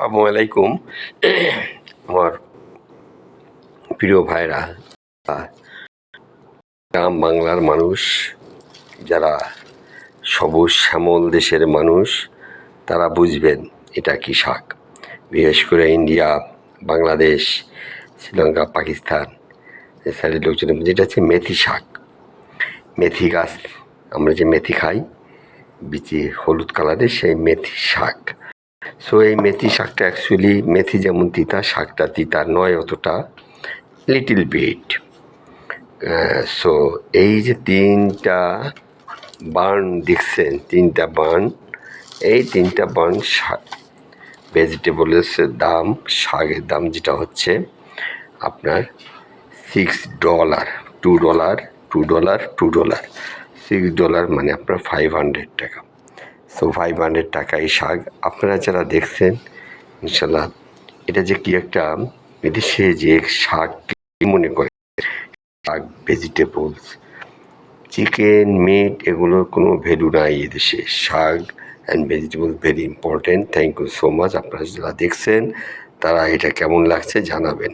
আসসালামু আলাইকুম। আমার প্রিয় ভাইরা, গ্রাম বাংলার মানুষ, যারা সবুজ শ্যামল দেশের মানুষ, তারা বুঝবেন এটা কী শাক। বিশেষ করে ইন্ডিয়া, বাংলাদেশ, শ্রীলঙ্কা, পাকিস্তান এ সাইডের লোকজন, যেটা হচ্ছে মেথি শাক। মেথি গাছ, আমরা যে মেথি খাই বিচি হলুদ কালারের, সেই মেথি শাক। সো এই মেথি শাকটা অ্যাকচুয়ালি, মেথি যেমন তিতা, শাকটা তিতা নয় অতটা, লিটিল বিট। সো এই যে তিনটা বার্ন দেখছেন, তিনটা বার্ন, এই তিনটা বার্ন ভেজিটেবলসের দাম, শাকের দাম যেটা হচ্ছে আপনার $6, $2, $2, $2, $6 মানে আপনার 500 টাকা। সো 500 টাকা এই শাক। আপনারা যারা দেখছেন, ইনশাল্লাহ এটা যে কি একটা, এদেশে যে শাক মনে করে, শাক, ভেজিটেবলস, চিকেন, মিট, এগুলোর কোনো ভ্যালু নাই এদেশে। শাক and vegetable very important. Thank you so much. আপনারা যারা দেখছেন তারা এটা কেমন লাগছে জানাবেন।